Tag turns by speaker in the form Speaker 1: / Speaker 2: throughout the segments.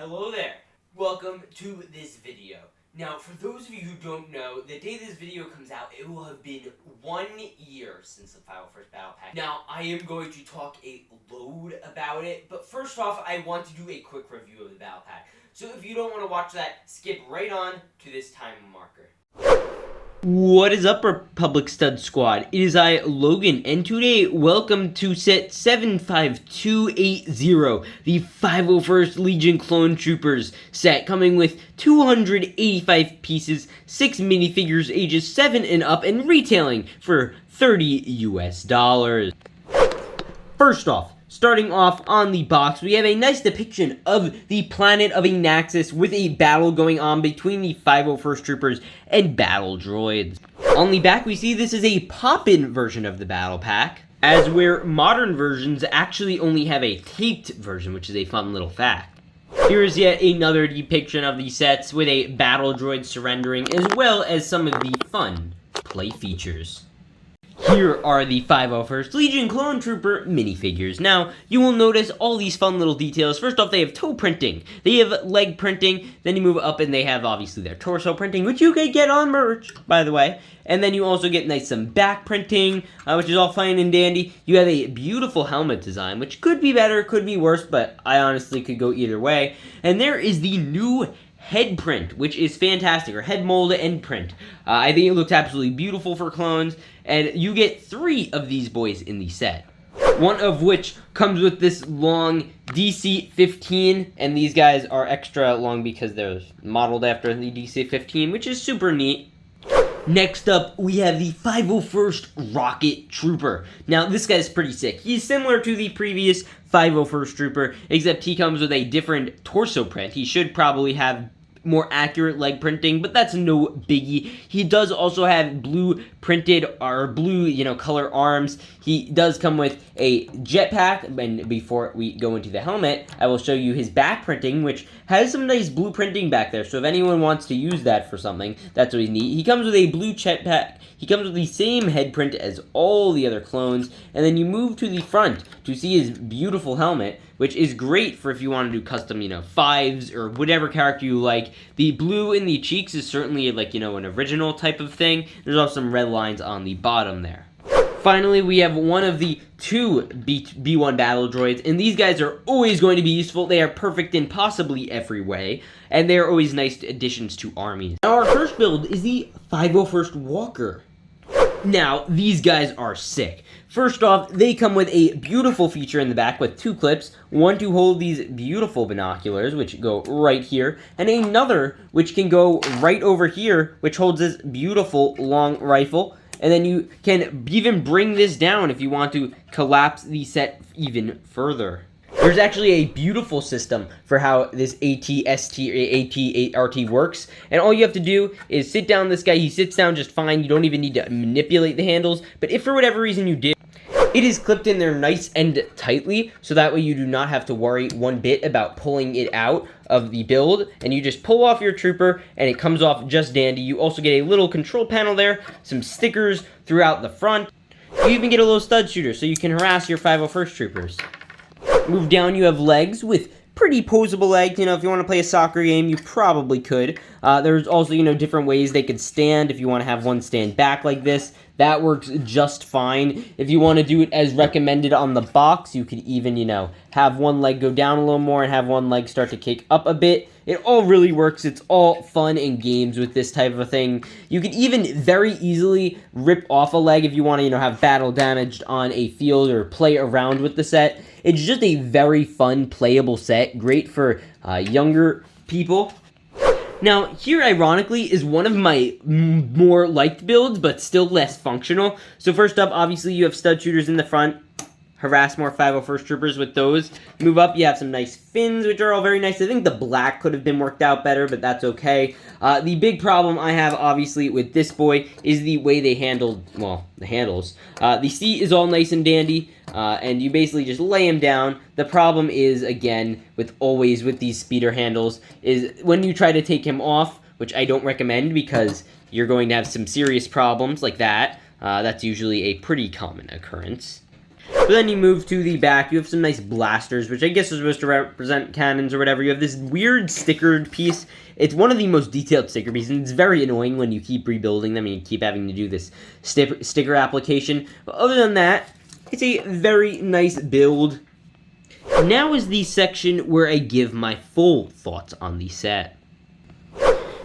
Speaker 1: Hello there. Welcome to this video. Now, for those of you who don't know, the day this video comes out, it will have been 1 year since the first Battle Pack. Now, I am going to talk a load about it, but first off, I want to do a quick review of the Battle Pack. So if you don't want to watch that, skip right on to this time marker. What is up, Republic Stud Squad? It is I, Logan, and today, welcome to set 75280, the 501st Legion Clone Troopers set, coming with 285 pieces, 6 minifigures ages 7 and up, and retailing for $30 US. First off, starting off on the box, we have a nice depiction of the planet of a Naxxus with a battle going on between the 501st Troopers and battle droids. On the back, we see this is a pop-in version of the battle pack, as where modern versions actually only have a taped version, which is a fun little fact. Here is yet another depiction of the sets with a battle droid surrendering, as well as some of the fun play features. Here are the 501st Legion Clone Trooper minifigures. Now, you will notice all these fun little details. First off, they have toe printing, they have leg printing, then you move up and they have, obviously, their torso printing, which you can get on merch, by the way. And then you also get some back printing, which is all fine and dandy. You have a beautiful helmet design, which could be better, could be worse, but I honestly could go either way. And there is the new head print, which is fantastic, or head mold and print. I think it looks absolutely beautiful for clones, and you get 3 of these boys in the set. One of which comes with this long DC-15, and these guys are extra long because they're modeled after the DC-15, which is super neat. Next up, we have the 501st Rocket Trooper. Now, this guy's pretty sick. He's similar to the previous 501st Trooper, except he comes with a different torso print. He should probably have more accurate leg printing, but that's no biggie. He does also have blue printed, or blue, color arms. He does come with a jetpack, and before we go into the helmet, I will show you his back printing, which has some nice blue printing back there, so if anyone wants to use that for something, that's what he's neat. He comes with a blue jetpack. He comes with the same head print as all the other clones, and then you move to the front to see his beautiful helmet, which is great for if you want to do custom, 5s or whatever character you like. The blue in the cheeks is certainly like, an original type of thing. There's also some red lines on the bottom there. Finally, we have one of the 2 B1 battle droids, and these guys are always going to be useful. They are perfect in possibly every way, and they are always nice additions to armies. Now, our first build is the 501st Walker. Now, these guys are sick. First off, they come with a beautiful feature in the back with 2 clips, one to hold these beautiful binoculars, which go right here, and another which can go right over here, which holds this beautiful long rifle. And then you can even bring this down if you want to collapse the set even further. There's actually a beautiful system for how this AT-RT works, and all you have to do is sit down this guy. He sits down just fine. You don't even need to manipulate the handles, but if for whatever reason you did, it is clipped in there nice and tightly, so that way you do not have to worry one bit about pulling it out of the build, and you just pull off your trooper, and it comes off just dandy. You also get a little control panel there, some stickers throughout the front. You even get a little stud shooter, so you can harass your 501st troopers. Move down, you have legs with pretty posable legs. If you want to play a soccer game, you probably could. There's also, different ways they could stand. If you want to have one stand back like this, that works just fine. If you want to do it as recommended on the box, you could even, have one leg go down a little more and have one leg start to kick up a bit. It all really works. It's all fun and games with this type of a thing. You could even very easily rip off a leg if you want to, have battle damaged on a field or play around with the set. It's just a very fun, playable set. Great for younger people. Now, here, ironically, is one of my more liked builds, but still less functional. So first up, obviously, you have stud shooters in the front. Harass more 501st troopers with those. Move up, you have some nice fins, which are all very nice. I think the black could have been worked out better, but that's okay. The big problem I have, obviously, with this boy is the way they handled, the handles. The seat is all nice and dandy, and you basically just lay him down. The problem is, again, with these speeder handles, is when you try to take him off, which I don't recommend because you're going to have some serious problems like that. That's usually a pretty common occurrence. But then you move to the back, you have some nice blasters, which I guess are supposed to represent cannons or whatever. You have this weird stickered piece. It's one of the most detailed sticker pieces, and it's very annoying when you keep rebuilding them and you keep having to do this sticker application. But other than that, it's a very nice build. Now is the section where I give my full thoughts on the set.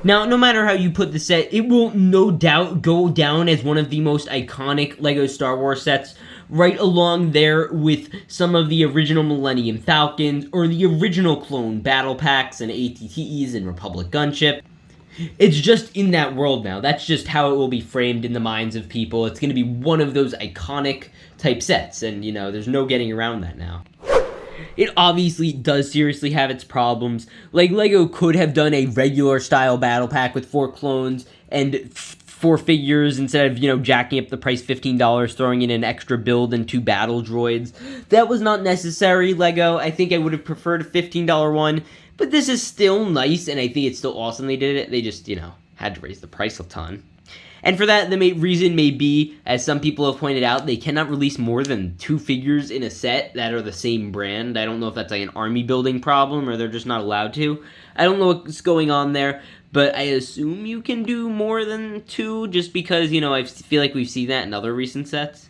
Speaker 1: Now, no matter how you put the set, it will no doubt go down as one of the most iconic LEGO Star Wars sets, right along there with some of the original Millennium Falcons, or the original clone Battle Packs and ATTs and Republic Gunship. It's just in that world now. That's just how it will be framed in the minds of people. It's going to be one of those iconic type sets, and, you know, there's no getting around that now. It obviously does seriously have its problems. Like, LEGO could have done a regular style battle pack with 4 clones and 4 figures instead of, you know, jacking up the price $15, throwing in an extra build and 2 battle droids. That was not necessary, LEGO. I think I would have preferred a $15 one, but this is still nice, and I think it's still awesome they did it. They just, you know, had to raise the price a ton. And for that, the reason may be, as some people have pointed out, they cannot release more than 2 figures in a set that are the same brand. I don't know if that's like an army building problem or they're just not allowed to. I don't know what's going on there, but I assume you can do more than 2 just because, you know, I feel like we've seen that in other recent sets.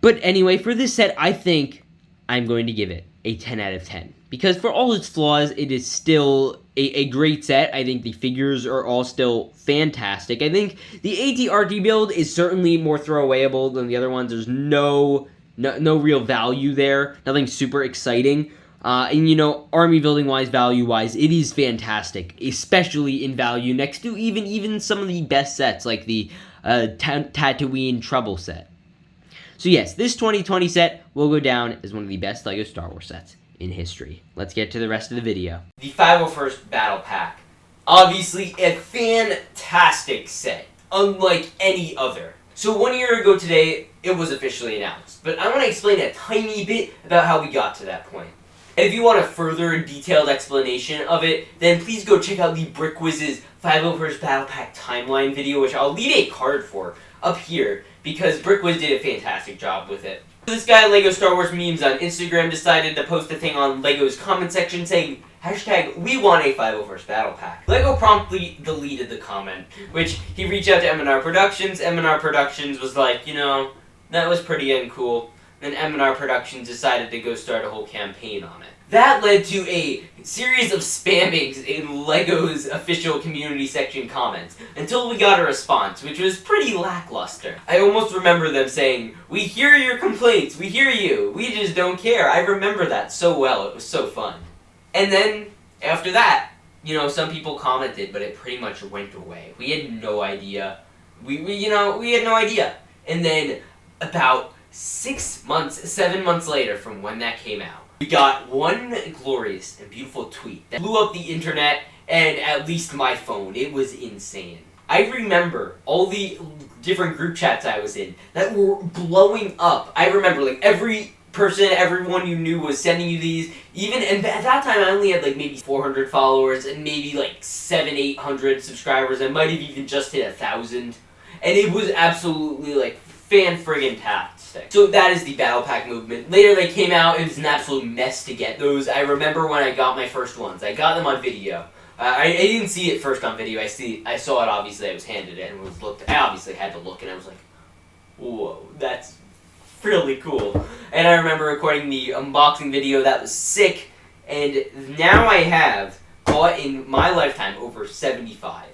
Speaker 1: But anyway, for this set, I think I'm going to give it a 10 out of 10. Because for all its flaws, it is still a great set. I think the figures are all still fantastic. I think the AT-RT build is certainly more throwawayable than the other ones. There's no real value there. Nothing super exciting. And, you know, army building-wise, value-wise, it is fantastic. Especially in value next to even some of the best sets, like the Tatooine Trouble set. So yes, this 2020 set will go down as one of the best LEGO Star Wars sets in history. Let's get to the rest of the video. The 501st Battle Pack. Obviously a fantastic set, unlike any other. So 1 year ago today, it was officially announced, but I want to explain a tiny bit about how we got to that point. And if you want a further detailed explanation of it, then please go check out the Brix's 501st Battle Pack timeline video, which I'll leave a card for up here, because Brix did a fantastic job with it. This guy, LEGO Star Wars Memes on Instagram, decided to post a thing on LEGO's comment section saying, hashtag, we want a 501st Battle Pack. LEGO promptly deleted the comment, which he reached out to M&R Productions. M&R Productions was like, you know, that was pretty uncool. Then M&R Productions decided to go start a whole campaign on it. That led to a series of spammings in LEGO's official community section comments, until we got a response, which was pretty lackluster. I almost remember them saying, we hear your complaints, we hear you, we just don't care. I remember that so well, it was so fun. And then, after that, you know, some people commented, but it pretty much went away. We had no idea. We had no idea. And then, about 7 months later from when that came out, we got one glorious and beautiful tweet that blew up the internet and at least my phone. It was insane. I remember all the different group chats I was in that were blowing up. I remember like everyone you knew was sending you these. And at that time I only had like maybe 400 followers and maybe like 700-800 subscribers. I might have even just hit 1,000. And it was absolutely like fan-friggin-tastic. So that is the Battle Pack movement. Later they came out, it was an absolute mess to get those. I remember when I got my first ones. I got them on video. I didn't see it first on video. I saw it, obviously. I was handed it and I obviously had to look and I was like, whoa, that's really cool. And I remember recording the unboxing video. That was sick. And now I have bought in my lifetime over 75.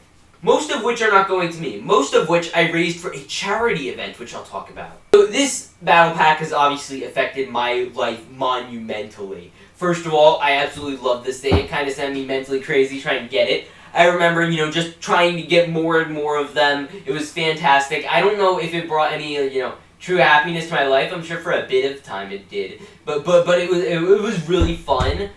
Speaker 1: Most of which are not going to me. Most of which I raised for a charity event, which I'll talk about. So this Battle Pack has obviously affected my life monumentally. First of all, I absolutely love this thing. It kind of sent me mentally crazy trying to get it. I remember, you know, just trying to get more and more of them. It was fantastic. I don't know if it brought any, you know, true happiness to my life. I'm sure for a bit of time it did. But it was really fun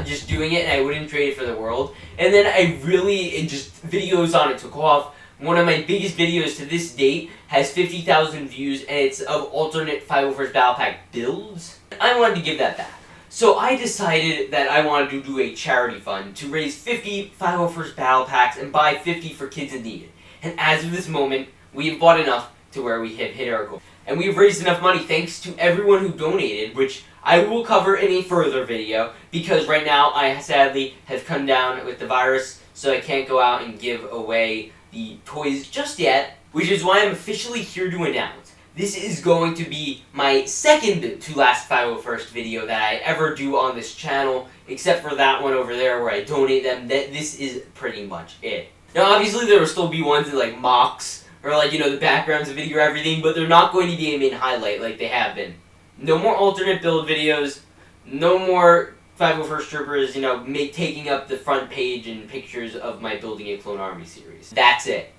Speaker 1: just doing it, and I wouldn't trade it for the world. And then videos on it took off. One of my biggest videos to this date has 50,000 views, and it's of alternate 501st Battle Pack builds. I wanted to give that back. So I decided that I wanted to do a charity fund to raise 50 501st Battle Packs and buy 50 for kids in need. And as of this moment, we have bought enough to where we have hit our goal. And we've raised enough money thanks to everyone who donated, which I will cover in a further video, because right now I sadly have come down with the virus, so I can't go out and give away the toys just yet, which is why I'm officially here to announce this is going to be my second to last 501st video that I ever do on this channel, except for that one over there where I donate them. This is pretty much it. Now obviously there will still be ones that like mocks, or like, you know, the backgrounds of video or everything, but they're not going to be a main highlight like they have been. No more alternate build videos, no more 501st Troopers, you know, taking up the front page and pictures of my Building a Clone Army series. That's it.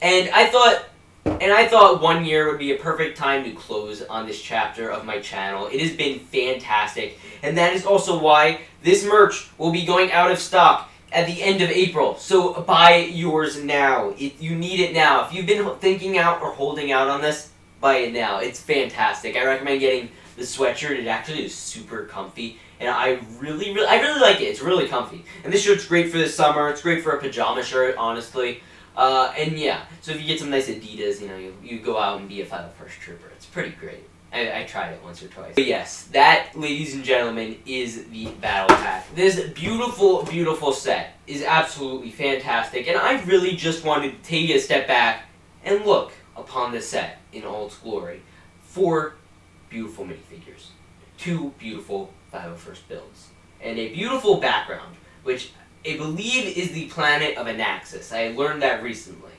Speaker 1: And I thought 1 year would be a perfect time to close on this chapter of my channel. It has been fantastic, and that is also why this merch will be going out of stock at the end of April. So buy yours now. You need it now. If you've been thinking out or holding out on this, buy it now. It's fantastic. I recommend getting the sweatshirt. It actually is super comfy, and I really like it. It's really comfy. And this shirt's great for the summer. It's great for a pajama shirt, honestly. And yeah, so if you get some nice Adidas, you know, you go out and be a 501st Trooper. It's pretty great. I tried it once or twice. But yes, that, ladies and gentlemen, is the battle pack. This beautiful, beautiful set is absolutely fantastic, and I really just wanted to take a step back and look upon this set in all its glory. 4 beautiful minifigures, 2 beautiful 501st builds, and a beautiful background, which I believe is the planet of Anaxis. I learned that recently.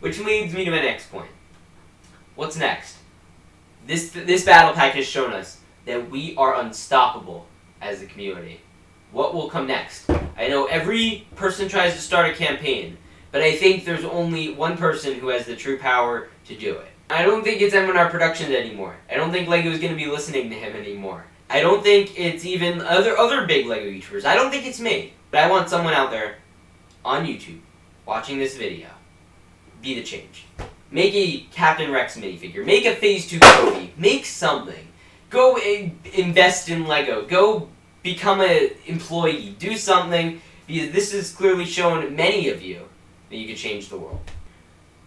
Speaker 1: Which leads me to my next point. What's next? This battle pack has shown us that we are unstoppable as a community. What will come next? I know every person tries to start a campaign, but I think there's only one person who has the true power to do it. I don't think it's M&R Productions anymore. I don't think LEGO is going to be listening to him anymore. I don't think it's even other big LEGO YouTubers. I don't think it's me. But I want someone out there on YouTube watching this video. Be the change. Make a Captain Rex minifigure. Make a Phase 2 Cody. Make something. Go invest in LEGO. Go become an employee. Do something, because this has clearly shown many of you that you can change the world.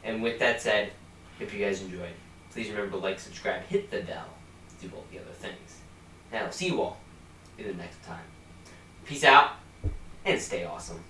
Speaker 1: And with that said, hope you guys enjoyed. Please remember to like, subscribe, hit the bell, do all the other things. And I'll see you all in the next time. Peace out, and stay awesome.